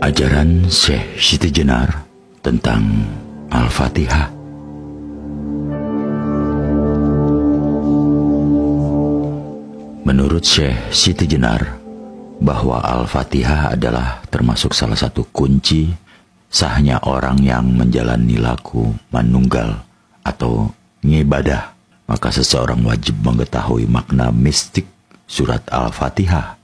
Ajaran Syekh Siti Jenar tentang Al-Fatihah. Menurut Syekh Siti Jenar, bahwa Al-Fatihah adalah termasuk salah satu kunci sahnya orang yang menjalani laku manunggal atau ngibadah. Maka seseorang wajib mengetahui makna mistik surat Al-Fatihah.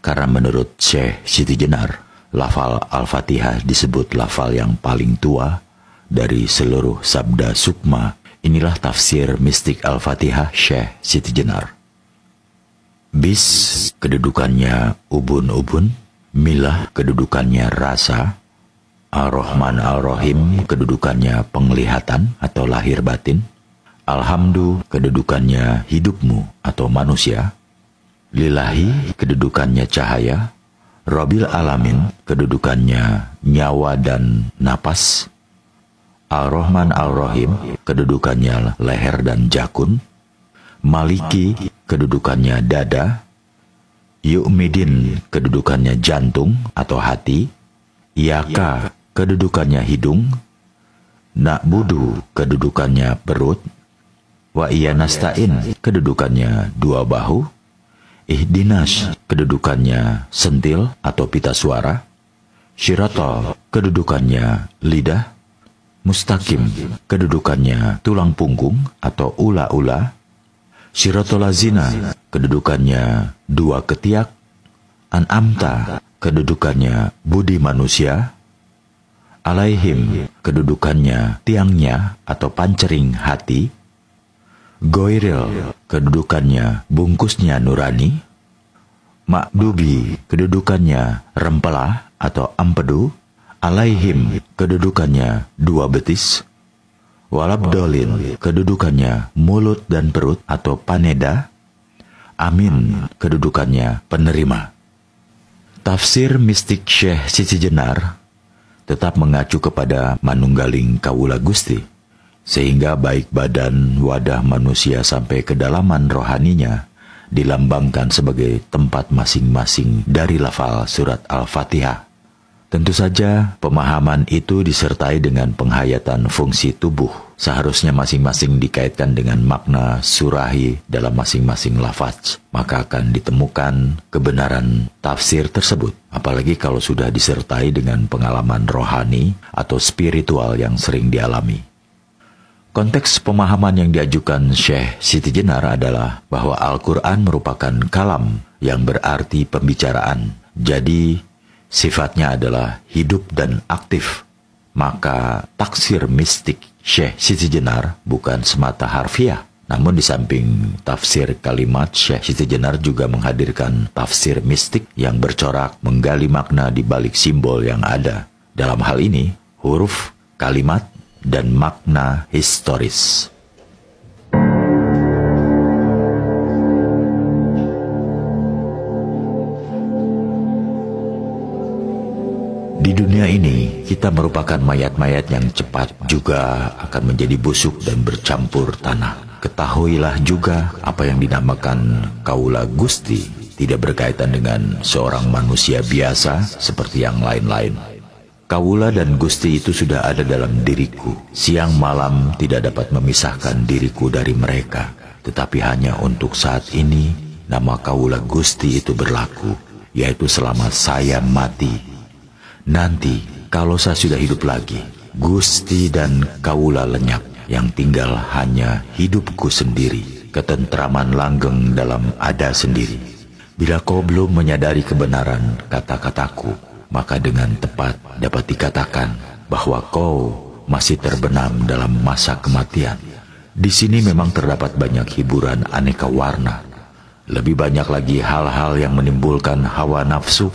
Karena menurut Syekh Siti Jenar, lafal Al-Fatihah disebut lafal yang paling tua dari seluruh sabda sukma. Inilah tafsir mistik Al-Fatihah Syekh Siti Jenar. Bis, kedudukannya ubun-ubun. Milah, kedudukannya rasa. Ar-Rahman Ar-Rahim, kedudukannya penglihatan atau lahir batin. Alhamdu, kedudukannya hidupmu atau manusia. Lillahi, kedudukannya cahaya. Rabbil Alamin, kedudukannya nyawa dan napas. Ar-Rahman Ar-Rahim, kedudukannya leher dan jakun. Maliki, kedudukannya dada. Yu'midin, kedudukannya jantung atau hati. Yaka, kedudukannya hidung. Na'budu, kedudukannya perut. Wa iya nasta'in, kedudukannya dua bahu. Ihdinas, kedudukannya sentil atau pita suara. Syirata, kedudukannya lidah. Mustaqim, kedudukannya tulang punggung atau ula-ula. Syiratalazina, kedudukannya dua ketiak. An'amta, kedudukannya budi manusia. Alaihim, kedudukannya tiangnya atau pancering hati. Goiril, kedudukannya bungkusnya nurani. Makdubi, kedudukannya rempelah atau empedu. Alaihim, kedudukannya dua betis. Walabdolin, kedudukannya mulut dan perut atau paneda. Amin, kedudukannya penerima. Tafsir mistik Syekh Siti Jenar tetap mengacu kepada manunggaling kawula Gusti, sehingga baik badan wadah manusia sampai kedalaman rohaninya dilambangkan sebagai tempat masing-masing dari lafal surat Al-Fatihah. Tentu saja pemahaman itu disertai dengan penghayatan fungsi tubuh. Seharusnya masing-masing dikaitkan dengan makna surahi dalam masing-masing lafaz. Maka akan ditemukan kebenaran tafsir tersebut. Apalagi kalau sudah disertai dengan pengalaman rohani atau spiritual yang sering dialami. Konteks pemahaman yang diajukan Syekh Siti Jenar adalah bahwa Al-Quran merupakan kalam yang berarti pembicaraan. Jadi, sifatnya adalah hidup dan aktif. Maka taksir mistik Syekh Siti Jenar bukan semata harfiah. Namun di samping tafsir kalimat, Syekh Siti Jenar juga menghadirkan tafsir mistik yang bercorak menggali makna di balik simbol yang ada. Dalam hal ini, huruf, kalimat, dan makna historis. Di dunia ini, kita merupakan mayat-mayat yang cepat juga akan menjadi busuk dan bercampur tanah. Ketahuilah juga apa yang dinamakan kaula Gusti tidak berkaitan dengan seorang manusia biasa seperti yang lain-lain. Kaula dan Gusti itu sudah ada dalam diriku. Siang malam tidak dapat memisahkan diriku dari mereka. Tetapi hanya untuk saat ini, nama kaula Gusti itu berlaku, yaitu selama saya mati. Nanti, kalau saya sudah hidup lagi, Gusti dan kaula lenyap. Yang tinggal hanya hidupku sendiri, ketentraman langgeng dalam ada sendiri. Bila kau belum menyadari kebenaran kata-kataku, maka dengan tepat dapat dikatakan bahwa kau masih terbenam dalam masa kematian. Di sini memang terdapat banyak hiburan aneka warna. Lebih banyak lagi hal-hal yang menimbulkan hawa nafsu.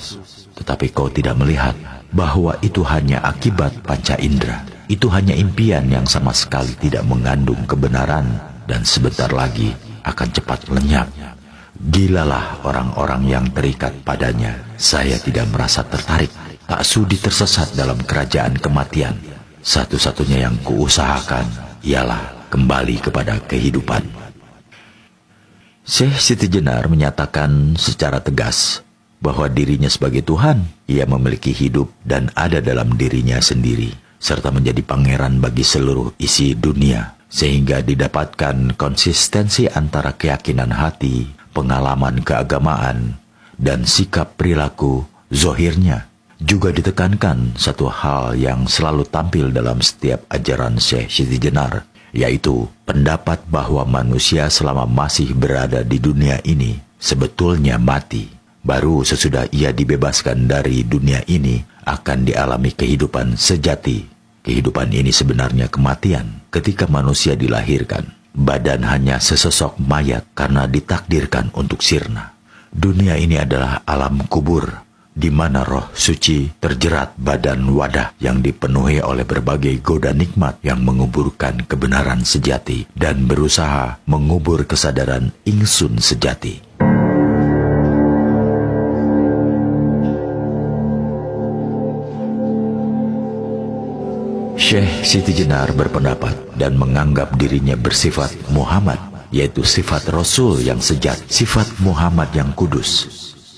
Tetapi kau tidak melihat bahwa itu hanya akibat panca indera. Itu hanya impian yang sama sekali tidak mengandung kebenaran dan sebentar lagi akan cepat lenyap. Gilalah orang-orang yang terikat padanya. Saya tidak merasa tertarik, tak sudi tersesat dalam kerajaan kematian. Satu-satunya yang kuusahakan ialah kembali kepada kehidupan. Syekh Siti Jenar menyatakan secara tegas bahwa dirinya sebagai Tuhan, ia memiliki hidup dan ada dalam dirinya sendiri, serta menjadi pangeran bagi seluruh isi dunia, sehingga didapatkan konsistensi antara keyakinan hati, pengalaman keagamaan, dan sikap perilaku zohirnya. Juga ditekankan satu hal yang selalu tampil dalam setiap ajaran Syekh Siti Jenar, yaitu pendapat bahwa manusia selama masih berada di dunia ini sebetulnya mati. Baru sesudah ia dibebaskan dari dunia ini akan dialami kehidupan sejati. Kehidupan ini sebenarnya kematian. Ketika manusia dilahirkan, badan hanya sesosok mayat karena ditakdirkan untuk sirna. Dunia ini adalah alam kubur, di mana roh suci terjerat badan wadah yang dipenuhi oleh berbagai goda nikmat yang menguburkan kebenaran sejati dan berusaha mengubur kesadaran ingsun sejati. Syekh Siti Jenar berpendapat dan menganggap dirinya bersifat Muhammad, yaitu sifat Rasul yang sejati, sifat Muhammad yang kudus.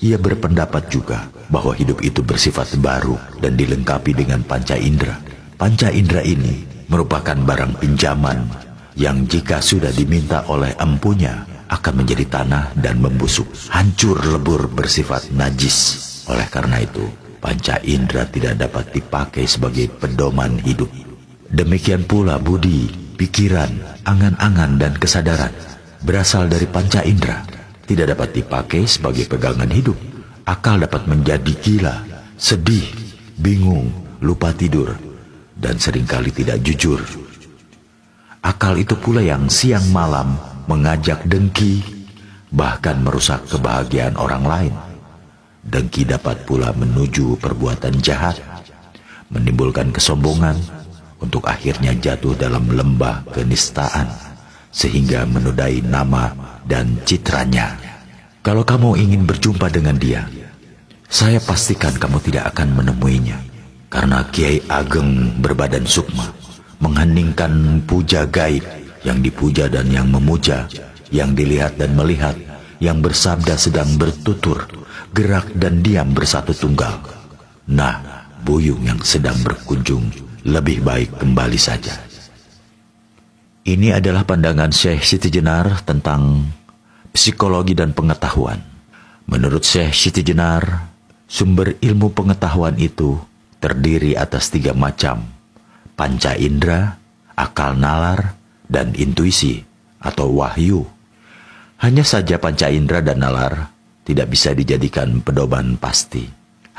Ia berpendapat juga bahwa hidup itu bersifat baru dan dilengkapi dengan panca indera. Panca indera ini merupakan barang pinjaman yang jika sudah diminta oleh empunya akan menjadi tanah dan membusuk, hancur lebur, bersifat najis. Oleh karena itu, panca indera tidak dapat dipakai sebagai pedoman hidup. Demikian pula budi, pikiran, angan-angan, dan kesadaran berasal dari panca indera, tidak dapat dipakai sebagai pegangan hidup. Akal dapat menjadi gila, sedih, bingung, lupa tidur, dan seringkali tidak jujur. Akal itu pula yang siang malam mengajak dengki, bahkan merusak kebahagiaan orang lain. Dengki dapat pula menuju perbuatan jahat, menimbulkan kesombongan, untuk akhirnya jatuh dalam lembah kenistaan, sehingga menodai nama dan citranya. Kalau kamu ingin berjumpa dengan dia, saya pastikan kamu tidak akan menemuinya, karena Kiai Ageng berbadan sukma, mengheningkan puja gaib, yang dipuja dan yang memuja, yang dilihat dan melihat, yang bersabda sedang bertutur, gerak dan diam bersatu tunggal. Nah, buyung yang sedang berkunjung lebih baik kembali saja. Ini adalah pandangan Syekh Siti Jenar tentang psikologi dan pengetahuan. Menurut Syekh Siti Jenar, sumber ilmu pengetahuan itu terdiri atas 3 macam: panca indera, akal nalar, dan intuisi atau wahyu. Hanya saja panca indera dan nalar tidak bisa dijadikan pedoman pasti.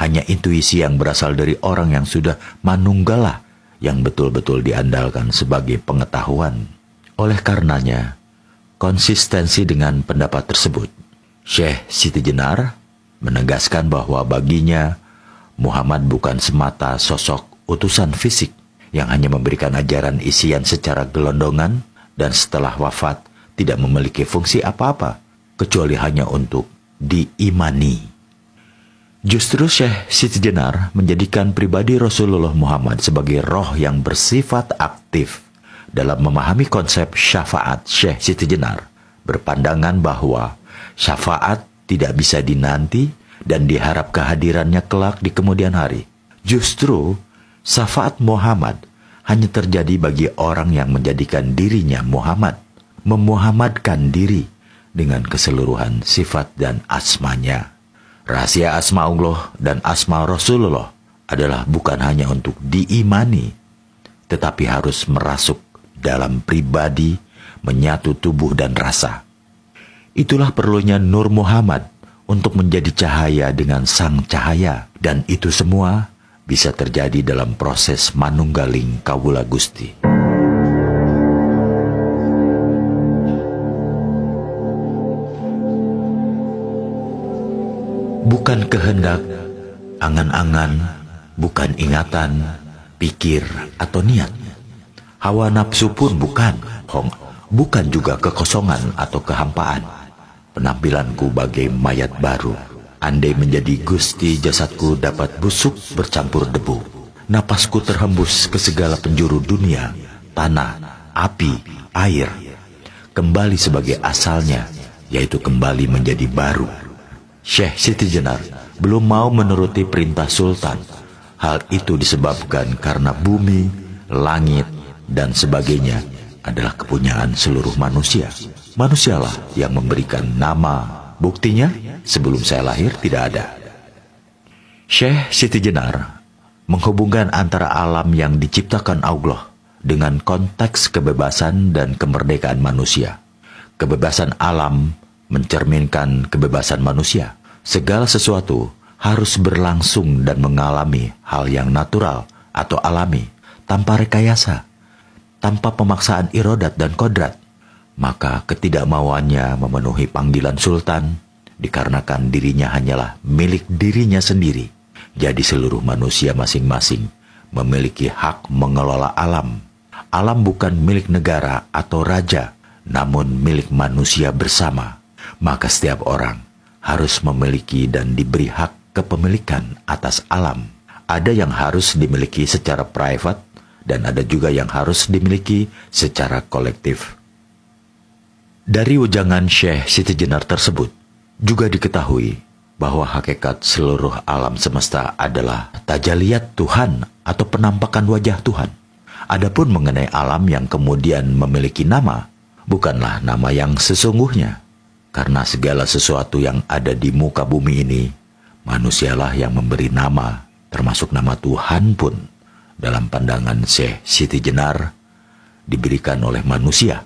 Hanya intuisi yang berasal dari orang yang sudah manunggalah yang betul-betul diandalkan sebagai pengetahuan. Oleh karenanya, konsistensi dengan pendapat tersebut, Syekh Siti Jenar menegaskan bahwa baginya Muhammad bukan semata sosok utusan fisik yang hanya memberikan ajaran isian secara gelondongan dan setelah wafat tidak memiliki fungsi apa-apa kecuali hanya untuk diimani. Justru Syekh Siti Jenar menjadikan pribadi Rasulullah Muhammad sebagai roh yang bersifat aktif. Dalam memahami konsep syafaat, Syekh Siti Jenar berpandangan bahwa syafaat tidak bisa dinanti dan diharap kehadirannya kelak di kemudian hari. Justru syafaat Muhammad hanya terjadi bagi orang yang menjadikan dirinya Muhammad, memuhammadkan diri dengan keseluruhan sifat dan asmanya. Rahasia asma Allah dan asma Rasulullah adalah bukan hanya untuk diimani, tetapi harus merasuk dalam pribadi, menyatu tubuh dan rasa. Itulah perlunya Nur Muhammad untuk menjadi cahaya dengan sang cahaya, dan itu semua bisa terjadi dalam proses manunggaling Kawula Gusti. Bukan kehendak, angan-angan, bukan ingatan, pikir, atau niat. Hawa nafsu pun bukan, bukan juga kekosongan atau kehampaan. Penampilanku bagai mayat baru. Andai menjadi Gusti, jasadku dapat busuk bercampur debu. Napasku terhembus ke segala penjuru dunia, tanah, api, air. Kembali sebagai asalnya, yaitu kembali menjadi baru. Syekh Siti Jenar belum mau menuruti perintah sultan. Hal itu disebabkan karena bumi, langit, dan sebagainya adalah kepunyaan seluruh manusia. Manusialah yang memberikan nama. Buktinya, sebelum saya lahir tidak ada. Syekh Siti Jenar menghubungkan antara alam yang diciptakan Allah dengan konteks kebebasan dan kemerdekaan manusia. Kebebasan alam mencerminkan kebebasan manusia. Segala sesuatu harus berlangsung dan mengalami hal yang natural atau alami, tanpa rekayasa, tanpa pemaksaan irodat dan kodrat. Maka ketidakmauannya memenuhi panggilan sultan dikarenakan dirinya hanyalah milik dirinya sendiri. Jadi seluruh manusia masing-masing memiliki hak mengelola alam. Alam bukan milik negara atau raja, namun milik manusia bersama. Maka setiap orang harus memiliki dan diberi hak kepemilikan atas alam. Ada yang harus dimiliki secara private dan ada juga yang harus dimiliki secara kolektif. Dari ujangan Syekh Siti Jenar tersebut juga diketahui bahwa hakikat seluruh alam semesta adalah tajaliyat Tuhan atau penampakan wajah Tuhan. Adapun mengenai alam yang kemudian memiliki nama, bukanlah nama yang sesungguhnya. Karena segala sesuatu yang ada di muka bumi ini, manusialah yang memberi nama, termasuk nama Tuhan pun, dalam pandangan Syekh Siti Jenar, diberikan oleh manusia.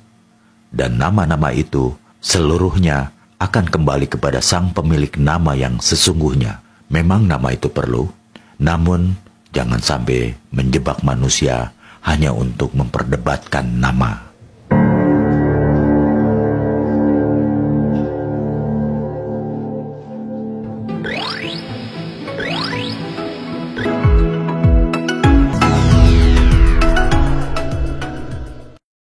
Dan nama-nama itu seluruhnya akan kembali kepada sang pemilik nama yang sesungguhnya. Memang nama itu perlu, namun jangan sampai menjebak manusia hanya untuk memperdebatkan nama.